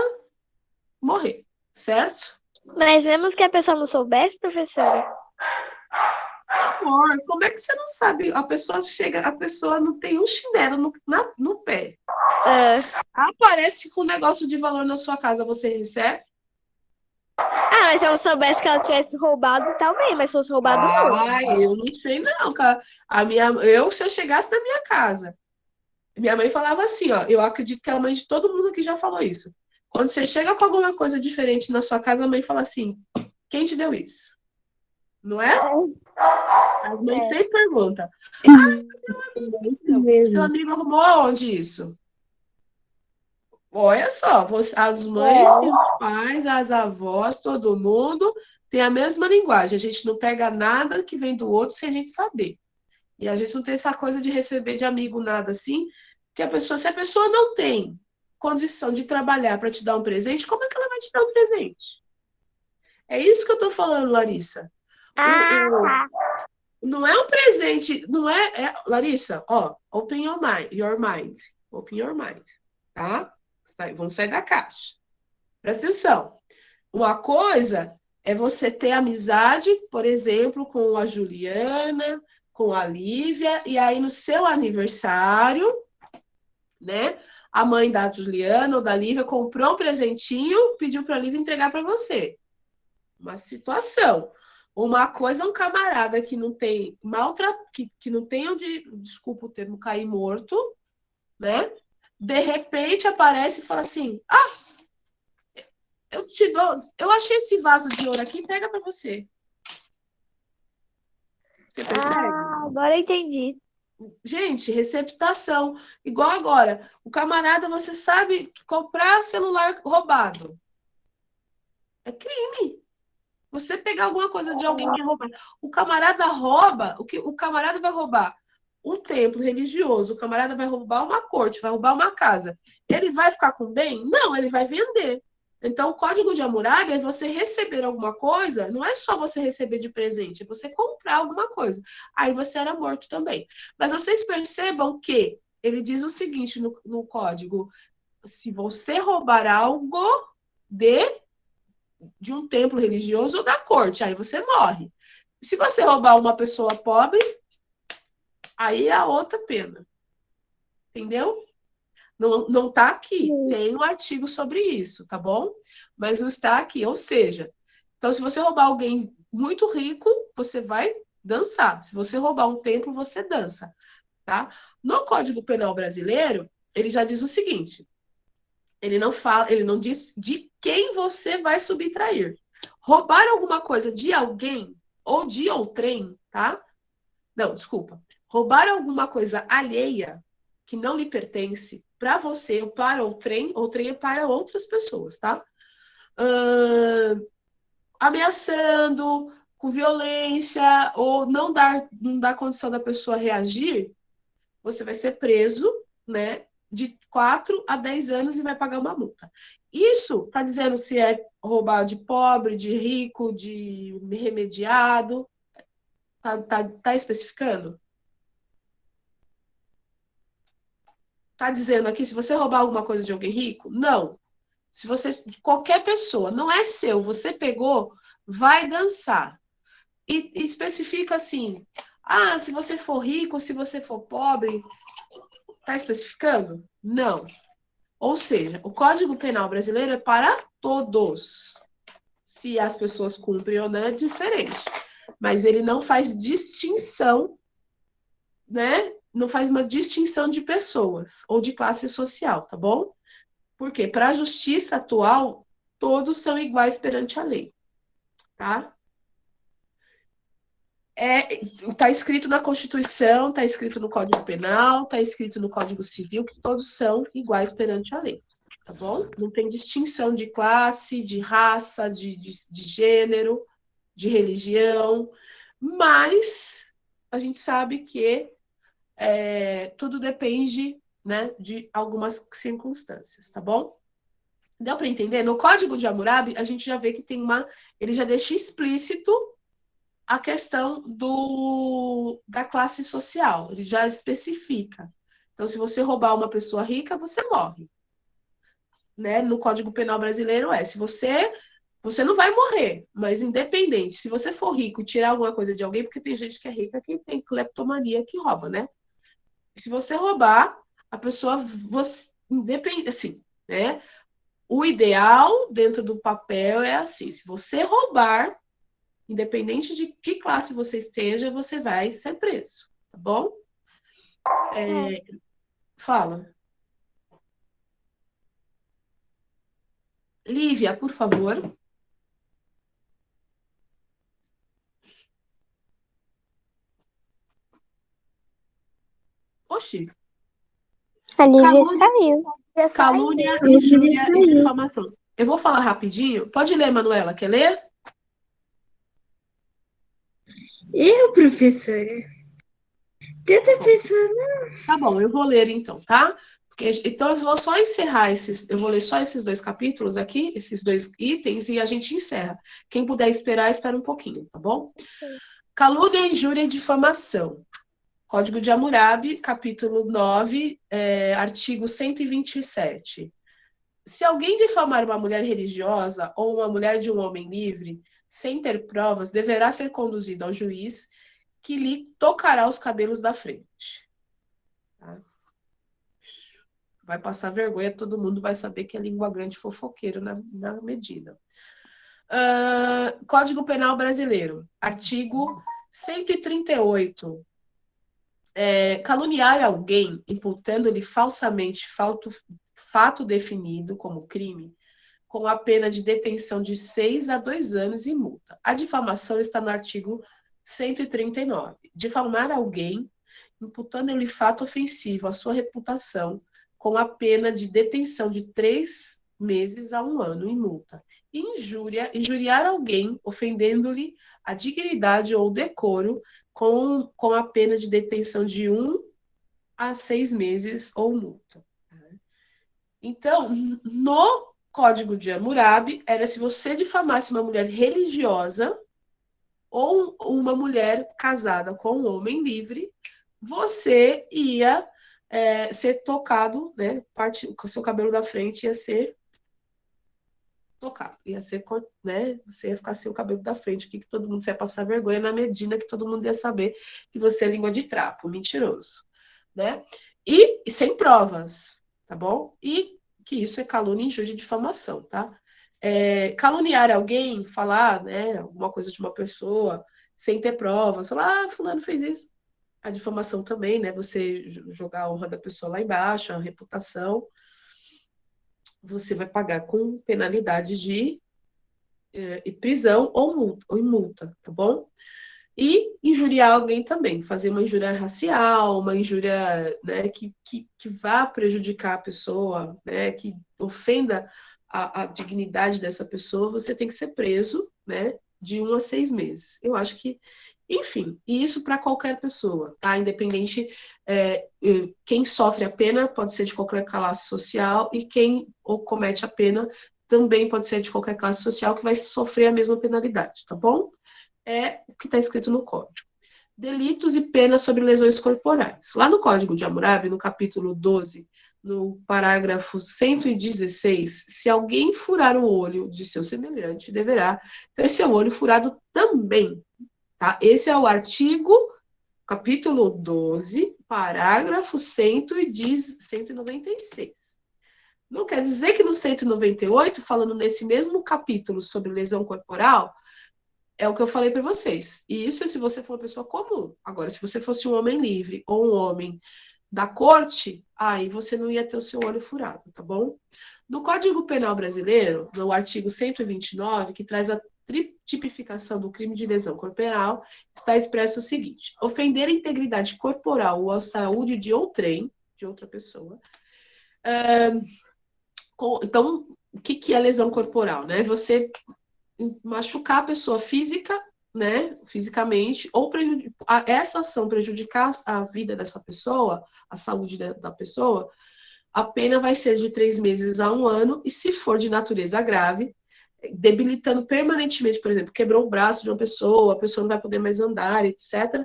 morrer, certo? Mas vemos que a pessoa não soubesse, professora? Amor, como é que você não sabe? A pessoa não tem um chinelo no pé. Aparece com um negócio de valor na sua casa, você recebe? Mas se eu soubesse que ela tivesse roubado, também, mas se fosse roubado, não. Eu não sei não, cara. Se eu chegasse na minha casa, minha mãe falava assim, ó, eu acredito que a mãe de todo mundo aqui já falou isso. Quando você chega com alguma coisa diferente na sua casa, a mãe fala assim, quem te deu isso? Não é? As mães sempre perguntam. Seu amigo arrumou onde isso? Olha só, as mães e os pais, as avós, todo mundo tem a mesma linguagem. A gente não pega nada que vem do outro sem a gente saber. E a gente não tem essa coisa de receber de amigo nada assim, que se a pessoa não tem condição de trabalhar para te dar um presente, como é que ela vai te dar um presente? É isso que eu estou falando, Larissa. Não é um presente, não é, Larissa, ó, open your mind, open your mind, tá? Vamos sair da caixa. Presta atenção. Uma coisa é você ter amizade, por exemplo, com a Juliana, com a Lívia, e aí no seu aniversário, né? A mãe da Juliana ou da Lívia comprou um presentinho, pediu para a Lívia entregar para você. Uma situação. Uma coisa é um camarada que não tem que não tem onde, desculpa o termo, cair morto, né? De repente aparece e fala assim: eu achei esse vaso de ouro aqui, pega para você. Você percebe? Agora eu entendi. Gente, receptação. Igual agora, o camarada, você sabe que comprar celular roubado é crime. Você pegar alguma coisa de alguém que rouba. O camarada rouba, o camarada vai roubar um templo religioso, o camarada vai roubar uma corte, vai roubar uma casa. Ele vai ficar com bem? Não, ele vai vender. Então, o Código de Hammurabi é você receber alguma coisa, não é só você receber de presente, é você comprar alguma coisa. Aí você era morto também. Mas vocês percebam que ele diz o seguinte no código: se você roubar algo de um templo religioso ou da corte, aí você morre. Se você roubar uma pessoa pobre, aí é outra pena. Entendeu? Não está aqui. Tem um artigo sobre isso, tá bom? Mas não está aqui. Ou seja, então, se você roubar alguém muito rico, você vai dançar. Se você roubar um templo, você dança. Tá? No Código Penal Brasileiro, ele já diz o seguinte: ele não diz de quem você vai subtrair. Roubar alguma coisa de alguém ou de outrem, tá? Não, desculpa. Roubar alguma coisa alheia que não lhe pertence para você ou para outrem é para outras pessoas, tá? Ameaçando, com violência, ou não dar condição da pessoa reagir, você vai ser preso, né, de 4 a 10 anos e vai pagar uma multa. Isso está dizendo se é roubar de pobre, de rico, de remediado? Tá especificando? Tá dizendo aqui se você roubar alguma coisa de alguém rico? Não. Se você, qualquer pessoa, não é seu, você pegou, vai dançar. E especifica assim, se você for rico, se você for pobre, tá especificando? Não. Ou seja, o Código Penal brasileiro é para todos. Se as pessoas cumprem ou não é diferente. Mas ele não faz distinção, né? Não faz uma distinção de pessoas ou de classe social, tá bom? Porque para a justiça atual, todos são iguais perante a lei, tá? Está escrito na Constituição, está escrito no Código Penal, está escrito no Código Civil, que todos são iguais perante a lei, tá bom? Não tem distinção de classe, de raça, de gênero, de religião, mas a gente sabe que tudo depende, né, de algumas circunstâncias, tá bom? Deu para entender? No Código de Hammurabi, a gente já vê que ele já deixa explícito a questão da classe social, ele já especifica. Então, se você roubar uma pessoa rica, você morre. Né? No Código Penal brasileiro se você não vai morrer, mas independente, se você for rico e tirar alguma coisa de alguém, porque tem gente que é rica que tem cleptomania que rouba, né? Se você roubar, a pessoa, independente, assim, né? O ideal dentro do papel é assim, se você roubar, independente de que classe você esteja, você vai ser preso, tá bom? Fala. Lívia, por favor. Oxi. A Lívia Calúnia, saiu. calúnia, injúria e difamação. Eu vou falar rapidinho. Pode ler, Manuela. Quer ler? Eu, professora. Tanta pessoa não. Tá bom, eu vou ler então, tá? Então eu vou só encerrar eu vou ler só esses 2 capítulos aqui, esses 2 itens, e a gente encerra. Quem puder esperar, espera um pouquinho, tá bom? Calúnia, injúria e difamação. Código de Hammurabi, capítulo 9, artigo 127. Se alguém difamar uma mulher religiosa ou uma mulher de um homem livre, sem ter provas, deverá ser conduzido ao juiz, que lhe tocará os cabelos da frente. Tá? Vai passar vergonha, todo mundo vai saber que é língua grande fofoqueiro na Medina. Código Penal Brasileiro, artigo 138. Caluniar alguém, imputando-lhe falsamente fato definido como crime, com a pena de detenção de 6 a 2 anos e multa. A difamação está no artigo 139. Difamar alguém, imputando-lhe fato ofensivo à sua reputação, com a pena de detenção de 3 meses a 1 ano e multa. Injuriar alguém, ofendendo-lhe a dignidade ou decoro, com a pena de detenção de 1 a 6 meses ou multa. Então, no Código de Hammurabi, era se você difamasse uma mulher religiosa ou uma mulher casada com um homem livre, você ia ser tocado, né? O seu cabelo da frente ia ser tocado, ia ser, né? Você ia ficar sem o cabelo da frente, que todo mundo ia passar vergonha na Medina, que todo mundo ia saber que você é língua de trapo, mentiroso, né? E sem provas, tá bom? E que isso é calúnia, injúria e difamação, tá? Caluniar alguém, falar, né, alguma coisa de uma pessoa, sem ter provas, falar, fulano fez isso. A difamação também, né? Você jogar a honra da pessoa lá embaixo, a reputação, você vai pagar com penalidade de prisão ou multa, tá bom? E injuriar alguém também, fazer uma injúria racial, uma injúria, né, que vá prejudicar a pessoa, né, que ofenda a dignidade dessa pessoa, você tem que ser preso, né, de 1 a 6 meses. Eu acho que Enfim, e isso para qualquer pessoa, tá? Independente, quem sofre a pena pode ser de qualquer classe social e quem comete a pena também pode ser de qualquer classe social que vai sofrer a mesma penalidade, tá bom? É o que está escrito no Código. Delitos e penas sobre lesões corporais. Lá no Código de Hammurabi, no capítulo 12, no parágrafo 116, se alguém furar o olho de seu semelhante, deverá ter seu olho furado também. Tá? Esse é o artigo, capítulo 12, parágrafo 196. Não quer dizer que no 198, falando nesse mesmo capítulo sobre lesão corporal, é o que eu falei para vocês. E isso é se você for uma pessoa comum. Agora, se você fosse um homem livre ou um homem da corte, aí você não ia ter o seu olho furado, tá bom? No Código Penal Brasileiro, no artigo 129, que traz a tipificação do crime de lesão corporal, está expresso o seguinte: ofender a integridade corporal ou a saúde de outrem, de outra pessoa. Então, o que é lesão corporal, né? Você machucar a pessoa física, né, fisicamente, ou essa ação prejudicar a vida dessa pessoa, a saúde da pessoa, a pena vai ser de 3 meses a 1 ano, e se for de natureza grave, debilitando permanentemente, por exemplo, quebrou o braço de uma pessoa, a pessoa não vai poder mais andar, etc.,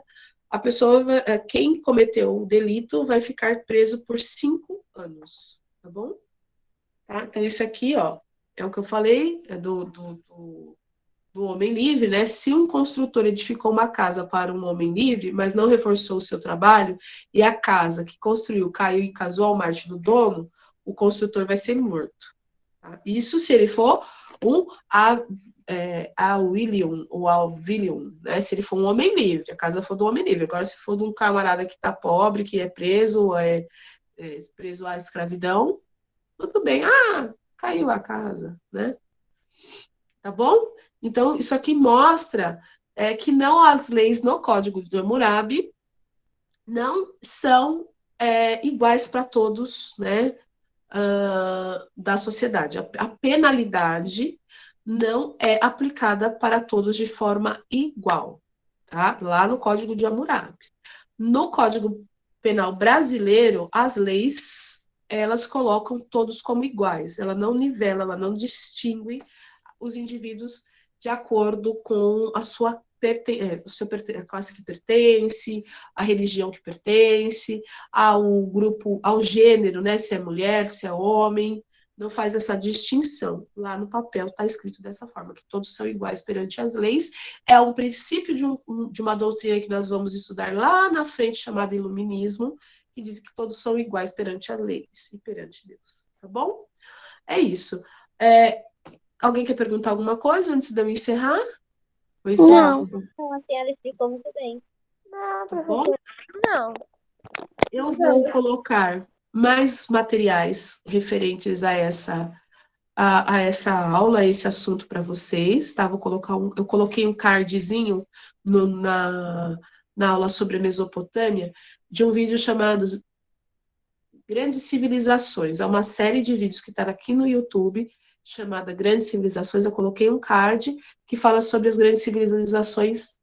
a pessoa, quem cometeu o delito, vai ficar preso por 5 anos, tá bom? Tá? Então, isso aqui, ó, é o que eu falei, é do homem livre, né? Se um construtor edificou uma casa para um homem livre, mas não reforçou o seu trabalho, e a casa que construiu caiu e casou ao Marte do dono, o construtor vai ser morto. Tá? Isso se ele for um William ou Alvillium, né? Se ele for um homem livre, a casa for do homem livre. Agora, se for de um camarada que está pobre, que é preso, preso à escravidão, tudo bem. Caiu a casa, né? Tá bom? Então, isso aqui mostra que não as leis no Código de Hammurabi não são iguais para todos, né, da sociedade. A penalidade não é aplicada para todos de forma igual, tá? Lá no Código de Hammurabi. No Código Penal brasileiro, as leis, elas colocam todos como iguais. Ela não nivela, ela não distingue os indivíduos de acordo com a sua a classe que pertence, a religião que pertence, ao grupo, ao gênero, né? Se é mulher, se é homem, não faz essa distinção. Lá no papel está escrito dessa forma, que todos são iguais perante as leis. É um princípio de uma doutrina que nós vamos estudar lá na frente, chamada Iluminismo, que diz que todos são iguais perante as leis e perante Deus. Tá bom? É isso. Alguém quer perguntar alguma coisa antes de eu encerrar? Vou encerrar. Não. Então, a senhora explicou muito bem. Não, Tá bom? Não. Eu vou colocar mais materiais referentes a essa aula, a esse assunto para vocês, tá? Eu coloquei um cardzinho na aula sobre a Mesopotâmia, de um vídeo chamado Grandes Civilizações. É uma série de vídeos que está aqui no YouTube, chamada Grandes Civilizações. Eu coloquei um card que fala sobre as grandes civilizações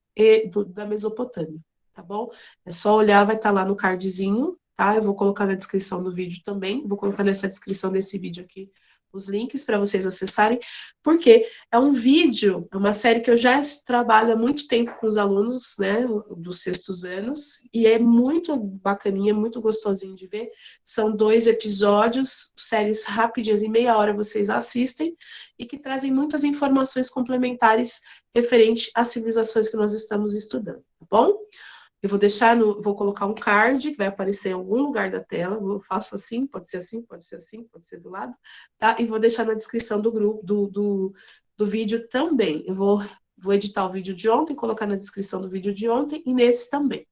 da Mesopotâmia, tá bom? É só olhar, vai estar lá no cardzinho, tá? Eu vou colocar na descrição do vídeo também, vou colocar nessa descrição desse vídeo aqui os links para vocês acessarem, porque é um vídeo, é uma série que eu já trabalho há muito tempo com os alunos, né, dos 6º anos, e é muito bacaninha, muito gostosinho de ver. São 2 episódios, séries rapidinhas, em meia hora vocês assistem, e que trazem muitas informações complementares referente às civilizações que nós estamos estudando, tá bom? Eu vou colocar um card que vai aparecer em algum lugar da tela. Eu faço assim, pode ser assim, pode ser assim, pode ser do lado, tá? E vou deixar na descrição do grupo, do vídeo também. Eu vou editar o vídeo de ontem, colocar na descrição do vídeo de ontem e nesse também,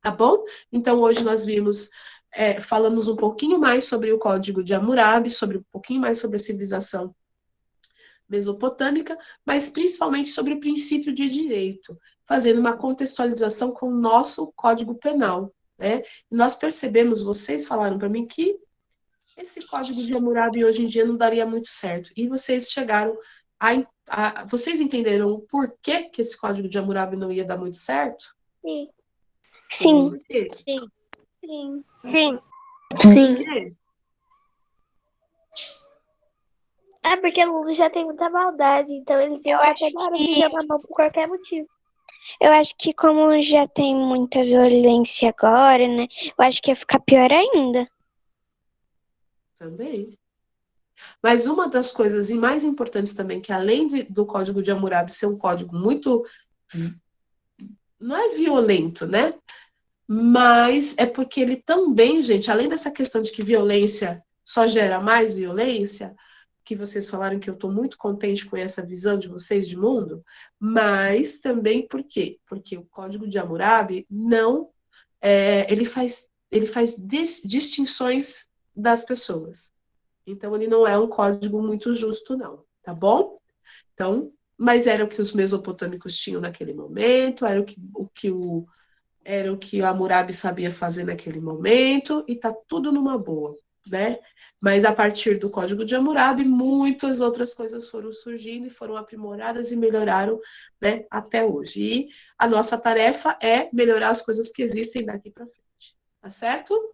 tá bom? Então, hoje nós falamos um pouquinho mais sobre o Código de Hammurabi, um pouquinho mais sobre a civilização mesopotâmica, mas principalmente sobre o princípio de direito, fazendo uma contextualização com o nosso Código Penal, né? E nós percebemos, vocês falaram para mim que esse Código de Hammurabi hoje em dia não daria muito certo, e vocês chegaram Vocês entenderam o porquê que esse código de Hammurabi não ia dar muito certo? Sim. Sim. Por quê? Sim. Sim. Sim. Por Sim. quê? Porque o mundo já tem muita maldade, então eles iam Eu ficar acho toda hora que- sujando a mão por qualquer motivo. Eu acho que como já tem muita violência agora, né? Eu acho que ia ficar pior ainda. Também. Mas uma das coisas e mais importantes também, que além do código de Hammurabi ser um código muito, não é violento, né? Mas é porque ele também, gente, além dessa questão de que violência só gera mais violência, que vocês falaram que eu estou muito contente com essa visão de vocês de mundo, mas também por quê? Porque o código de Hammurabi não, ele faz distinções das pessoas. Então, ele não é um código muito justo, não, tá bom? Então, mas era o que os mesopotâmicos tinham naquele momento, era o que o Hammurabi sabia fazer naquele momento, e tá tudo numa boa, né? Mas a partir do Código de Hammurabi, muitas outras coisas foram surgindo e foram aprimoradas e melhoraram, né, até hoje. E a nossa tarefa é melhorar as coisas que existem daqui para frente, tá certo?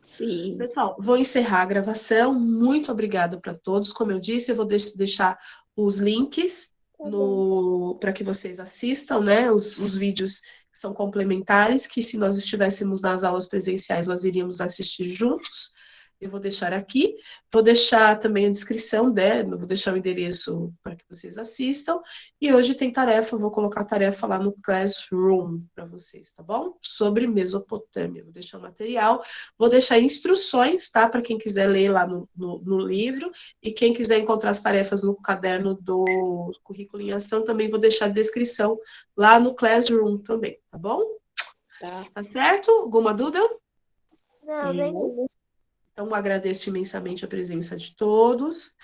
Sim. Pessoal, vou encerrar a gravação. Muito obrigada para todos. Como eu disse, eu vou deixar os links para que vocês assistam, né? Os vídeos que são complementares, que se nós estivéssemos nas aulas presenciais, nós iríamos assistir juntos. Eu vou deixar aqui. Vou deixar também a descrição, né? Vou deixar o endereço para que vocês assistam. E hoje tem tarefa, vou colocar a tarefa lá no Classroom para vocês, tá bom? Sobre Mesopotâmia. Vou deixar o material. Vou deixar instruções, tá? Para quem quiser ler lá no livro. E quem quiser encontrar as tarefas no caderno do Currículo em Ação, também vou deixar a descrição lá no Classroom também, tá bom? Tá certo? Alguma dúvida? Não, nenhuma. Então, agradeço imensamente a presença de todos.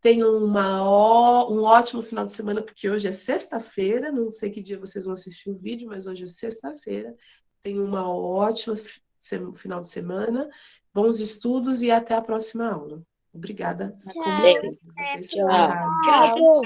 Tenham um ótimo final de semana, porque hoje é sexta-feira. Não sei que dia vocês vão assistir o vídeo, mas hoje é sexta-feira. Tenham uma ótima final de semana, bons estudos e até a próxima aula. Obrigada, como Tchau. sempre. Vocês Tchau. arrasam. Tchau.